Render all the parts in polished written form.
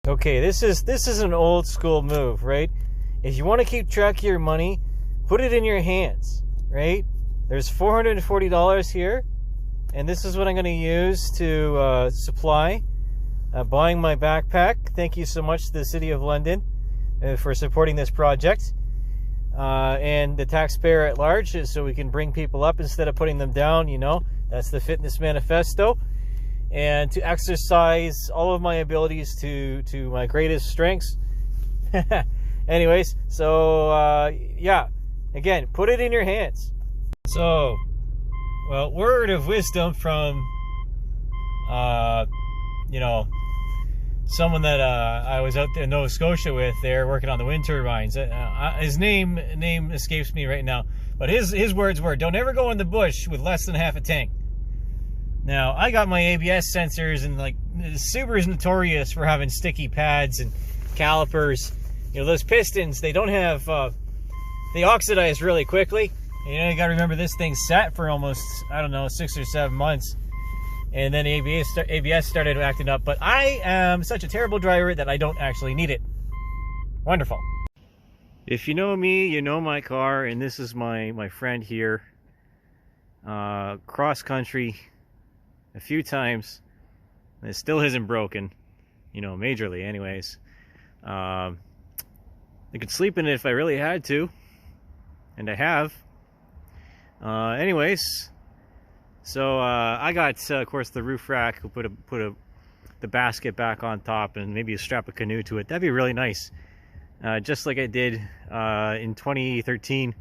Okay, this is an old school move, right? If you want to keep track of your money, put it in your hands, right? There's $440 here, and this is what I'm going to use to supply buying my backpack. Thank you so much to the City of London for supporting this project, and the taxpayer at large, so we can bring people up instead of putting them down. You know, that's the fitness manifesto. And to exercise all of my abilities to my greatest strengths. Anyways, so yeah, again, put it in your hands. So, well, word of wisdom from you know, someone that I was out there in Nova Scotia with, there working on the wind turbines. His name escapes me right now, but his words were, "Don't ever go in the bush with less than half a tank." Now, I got my ABS sensors, and like Subaru's notorious for having sticky pads and calipers. You know, those pistons, they don't have, they oxidize really quickly. You know, you gotta remember this thing sat for almost, I don't know, 6 or 7 months. And then ABS started acting up. But I am such a terrible driver that I don't actually need it. Wonderful. If you know me, you know my car, and this is my friend here. Cross country a few times, and it still isn't broken, you know, majorly anyways. I could sleep in it if I really had to, and I have. Anyways, so I got of course the roof rack. We'll put the basket back on top, and maybe strap a canoe to it. That'd be really nice, just like I did in 2013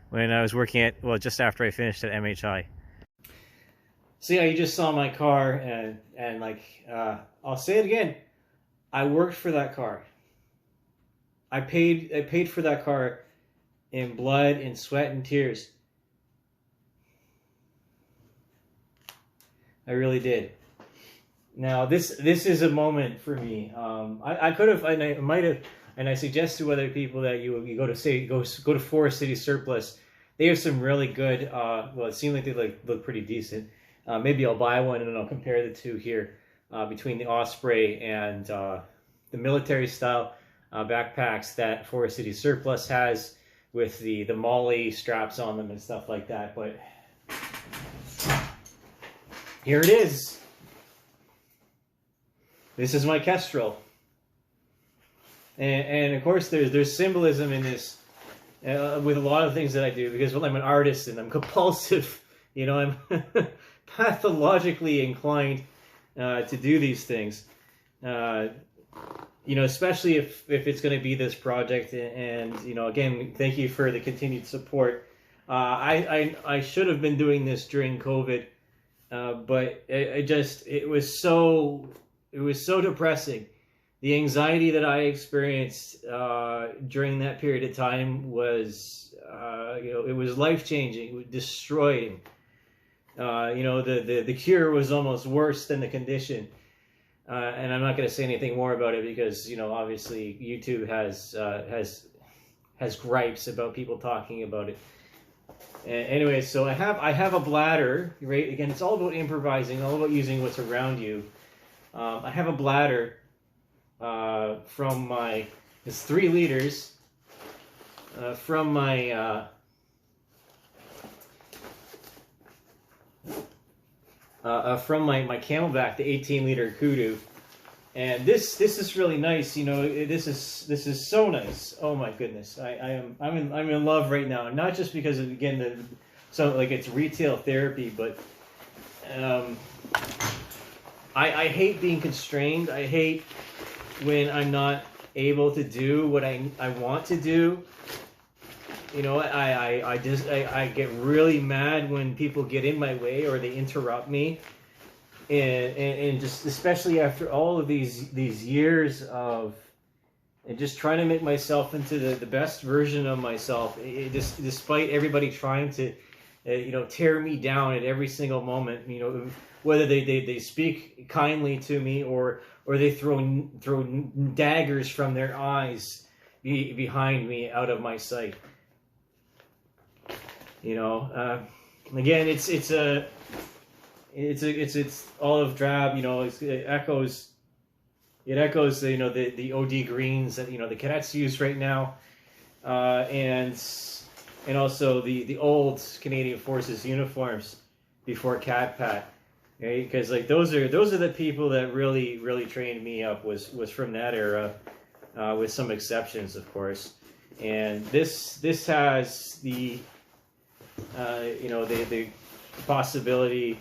when I was working at, well, just after I finished at MHI. So yeah, you just saw my car, and like, I'll say it again, I worked for that car. I paid for that car in blood and sweat and tears. I really did. Now this is a moment for me. I could have, and I might have, and I suggest to other people that you go to Forest City Surplus. They have some really good. Well, it seemed like they look pretty decent. Maybe I'll buy one and then I'll compare the two here between the Osprey and the military style backpacks that Forest City Surplus has with the Molly straps on them and stuff like that. But here it is. This is my Kestrel, and of course there's symbolism in this with a lot of things that I do, because, well, I'm an artist and I'm compulsive. You know, I'm pathologically inclined to do these things. You know, especially if it's going to be this project. And you know, again, thank you for the continued support. I should have been doing this during COVID, but it was so depressing. The anxiety that I experienced during that period of time was, you know, it was life-changing. It was destroying. You know, the cure was almost worse than the condition. And I'm not going to say anything more about it because, you know, obviously YouTube has gripes about people talking about it. Anyway, so I have a bladder, right? Again, it's all about improvising, all about using what's around you. I have a bladder from my, it's 3 liters from my my Camelback, the 18-liter Kudu, and this is really nice. You know, this is so nice. Oh my goodness, I'm in love right now. Not just because of, again, like it's retail therapy, but I hate being constrained. I hate when I'm not able to do what I want to do. You know, I get really mad when people get in my way or they interrupt me, and just especially after all of these years of and just trying to make myself into the best version of myself. Despite everybody trying to, you know, tear me down at every single moment. You know, whether they speak kindly to me or they throw daggers from their eyes behind me out of my sight. You know, again, it's olive drab. You know, it echoes It echoes the the OD greens that the cadets use right now, and also the old Canadian Forces uniforms before CADPAT. Right? Because like those are the people that really trained me up was from that era, with some exceptions, of course. And this has the the possibility.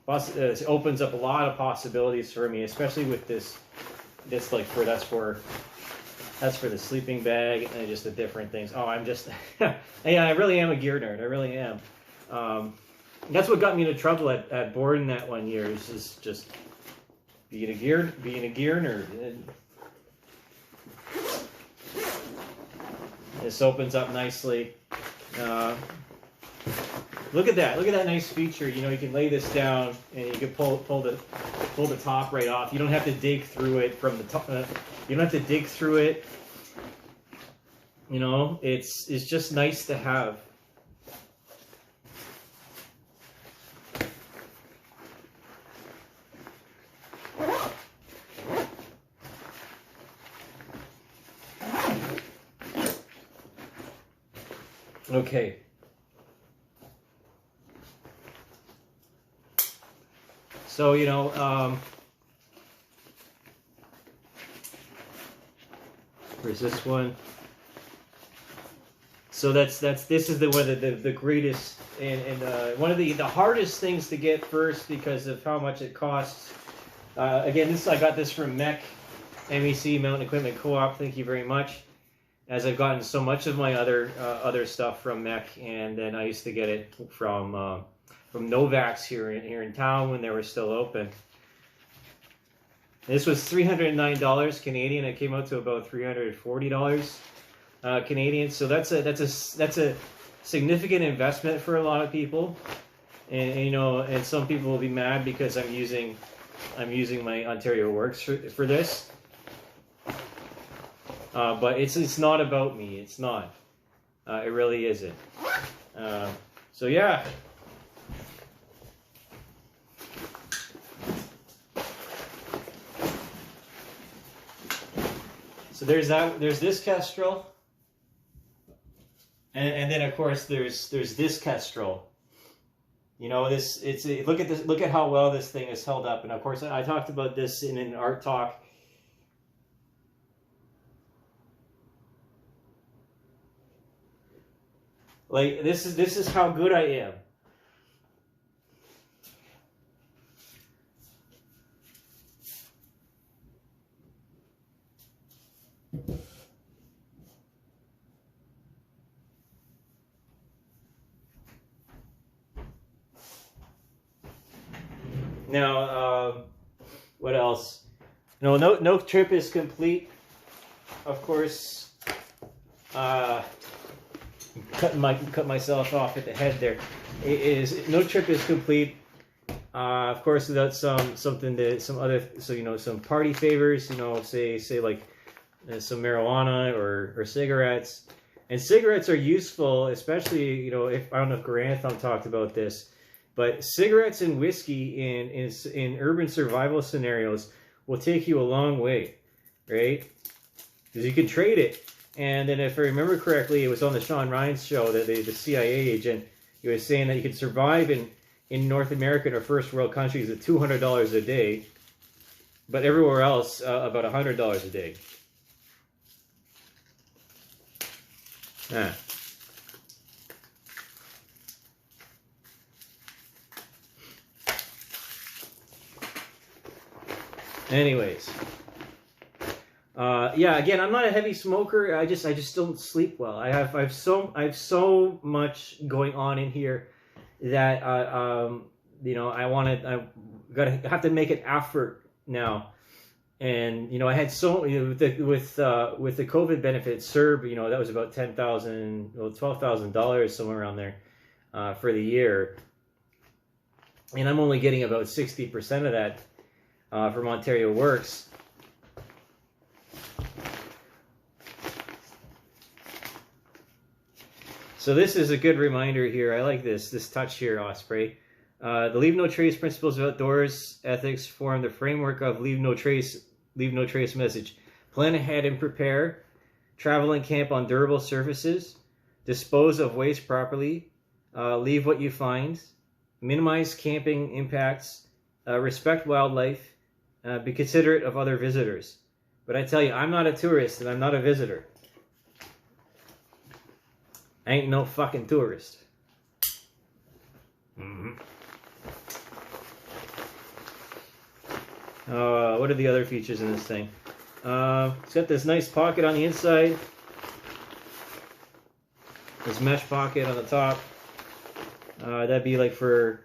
It opens up a lot of possibilities for me, especially with this like that's for the sleeping bag and just the different things. Oh, I'm just yeah, I really am a gear nerd. I really am. That's what got me into trouble at Borden that one year. Is just being a gear nerd. And this opens up nicely. Look at that! Look at that nice feature. You can lay this down and you can pull the top right off. You don't have to dig through it from the top. You don't have to dig through it. It's just nice to have. Okay. So, where's this one? So this is the greatest and one of the hardest things to get first because of how much it costs. Again, I got this from MEC Mountain Equipment Co-op. Thank you very much. As I've gotten so much of my other stuff from MEC, and then I used to get it from Novak's here in town when they were still open. This was $309 Canadian. It came out to about $340 Canadian. So that's a significant investment for a lot of people, and some people will be mad because I'm using my Ontario Works for this. But it's not about me. It's not. It really isn't. So yeah. So there's that. There's this Kestrel, and then of course there's this Kestrel. Look at this. Look at how well this thing is held up. And of course I talked about this in an art talk. Like this is how good I am. Now, what else? No trip is complete. Of course, cut myself off at the head there. No trip is complete. Of course, without some party favors. Say like some marijuana or cigarettes. And cigarettes are useful, especially if I don't know if Grantham talked about this. But cigarettes and whiskey in urban survival scenarios will take you a long way, right? Because you can trade it. And then if I remember correctly, it was on the Sean Ryan's show that the CIA agent, he was saying that you could survive in North America or first world countries at $200 a day, but everywhere else about $100 a day. Anyways, yeah. Again, I'm not a heavy smoker. I just don't sleep well. I have so much going on in here that I have to make an effort now. And I had with the COVID benefit CERB, that was about $12,000 somewhere around there for the year, and I'm only getting about 60% of that from Ontario Works. So this is a good reminder here. I like this touch here, Osprey. The Leave No Trace Principles of Outdoors Ethics form the framework of Leave No Trace leave no trace message. Plan ahead and prepare. Travel and camp on durable surfaces. Dispose of waste properly. Leave what you find. Minimize camping impacts. Respect wildlife. Be considerate of other visitors. But I tell you, I'm not a tourist and I'm not a visitor. I ain't no fucking tourist. What are the other features in this thing? It's got this nice pocket on the inside. This mesh pocket on the top. That'd be like for,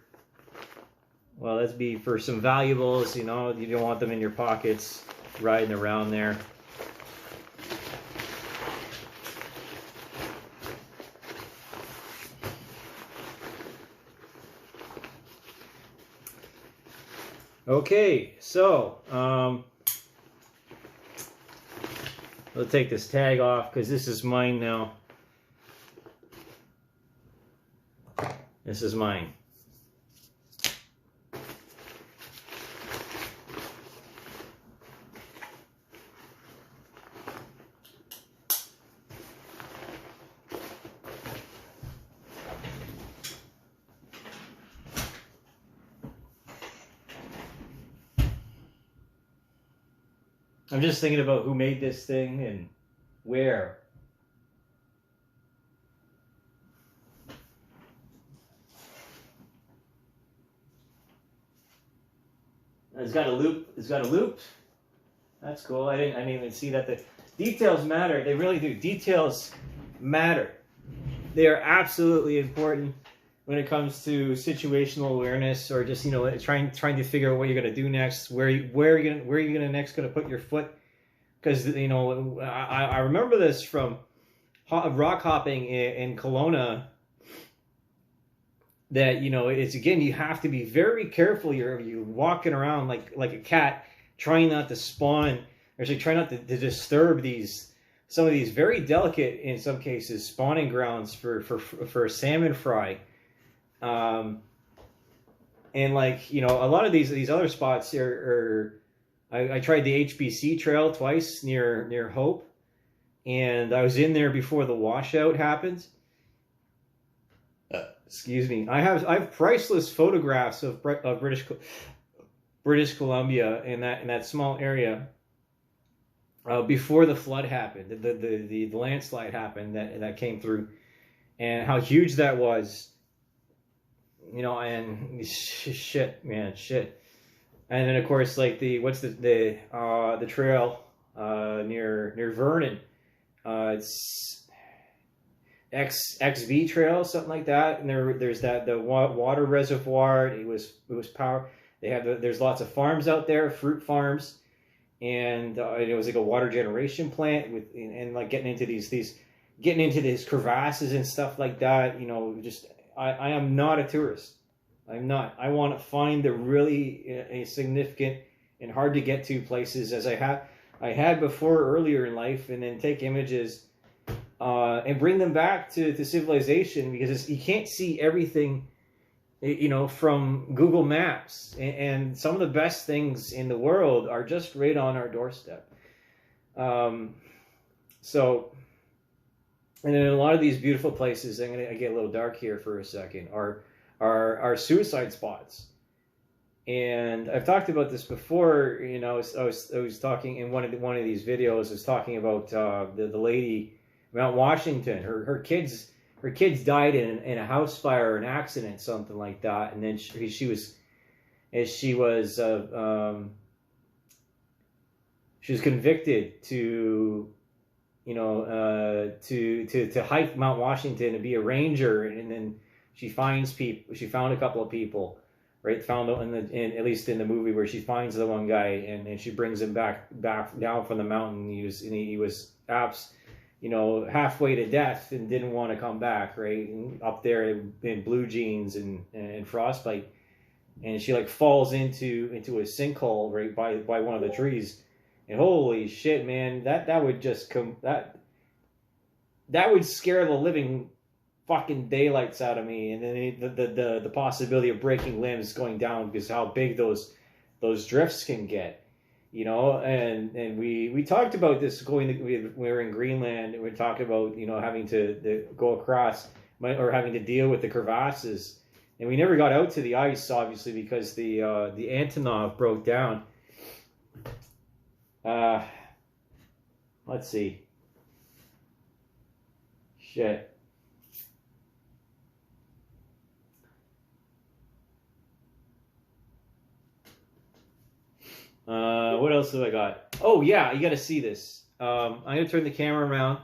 well, that'd be for some valuables, you know, you don't want them in your pockets riding around there. Okay, so I'll take this tag off because this is mine now. This is mine. I'm just thinking about who made this thing and where. It's got a loop. It's got a loop. That's cool. I didn't even see that. The details matter. They really do. Details matter. They are absolutely important when it comes to situational awareness, or just, you know, trying to figure out what you're gonna do next, where you gonna next gonna put your foot. Because, you know, I remember this from rock hopping in Kelowna. That, you know, it's, again, you have to be very careful. You're walking around like a cat, trying not to spawn, or trying not to disturb some of these very delicate, in some cases, spawning grounds for salmon fry. And, like, you know, a lot of these other spots are I tried the HBC trail twice near Hope, and I was in there before the washout happened. Excuse me. I have priceless photographs of British Columbia in that small area before the flood happened, the landslide happened that came through, and how huge that was. You know, and shit, man, shit. And then, of course, like the trail near Vernon, it's XV Trail, something like that. And there's the water reservoir. It was power. There's lots of farms out there, fruit farms, and it was like a water generation plant and like getting into these crevasses and stuff like that. You know, just I am not a tourist. I'm not. I want to find the really significant and hard to get to places, as I had before earlier in life, and then take images and bring them back to civilization, because you can't see everything, you know, from Google Maps, and some of the best things in the world are just right on our doorstep. So, and then a lot of these beautiful places, I get a little dark here for a second, are suicide spots. And I've talked about this before. You know, I was talking in one of these videos. I was talking about the lady, Mount Washington. Her kids died in a house fire or an accident, something like that. And then she was convicted to, you know, to hike Mount Washington and be a ranger. And then she found a couple of people, right? At least in the movie, where she finds the one guy and she brings him back down from the mountain. He was you know, halfway to death and didn't want to come back, right? And up there in blue jeans and frostbite, and she like falls into a sinkhole right by one of the trees. And holy shit, man, that would just that would scare the living fucking daylights out of me. And then the possibility of breaking limbs going down, because how big those drifts can get. you know, and we talked about this going to, we were in Greenland, and we talked about, you know, having to go across or having to deal with the crevasses, and we never got out to the ice, obviously, because the Antonov broke down. Let's see. Shit. What else have I got? Oh yeah, you got to see this. I'm gonna turn the camera around,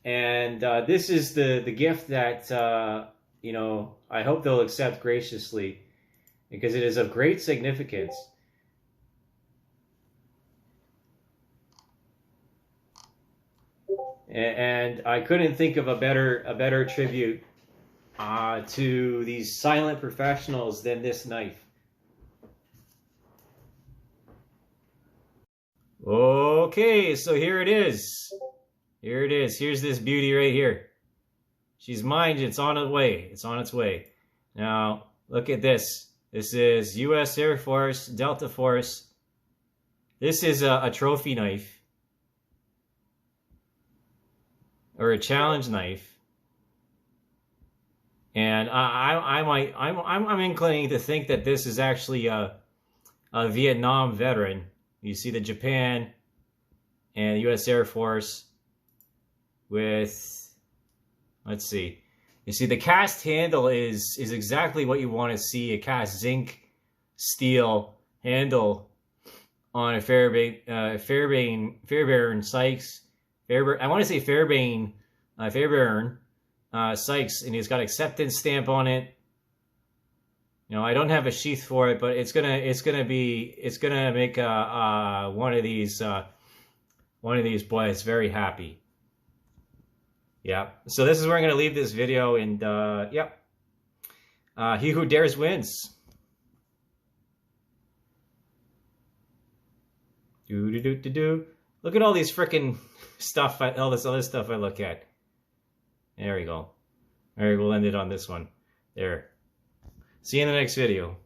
and this is the gift that you know, I hope they'll accept graciously, because it is of great significance. And I couldn't think of a better tribute to these silent professionals than this knife. Okay, so here it is. Here it is. Here's this beauty right here. She's mine. It's on its way. It's on its way. Now, look at this. This is U.S. Air Force, Delta Force. This is a trophy knife. Or a challenge knife. And I'm inclining to think that this is actually a Vietnam veteran. You see the Japan and the U.S. Air Force with, let's see. You see the cast handle is exactly what you want to see, a cast zinc steel handle on a Fairbairn Sykes. I want to say Fairbairn Sykes, and he's got acceptance stamp on it. You know, I don't have a sheath for it, but it's gonna make one of these boys very happy. Yeah. So this is where I'm gonna leave this video, and yep. He who dares wins. Do. Look at all these freaking stuff, all this other stuff I look at. There we go. All right, we'll end it on this one. There. See you in the next video.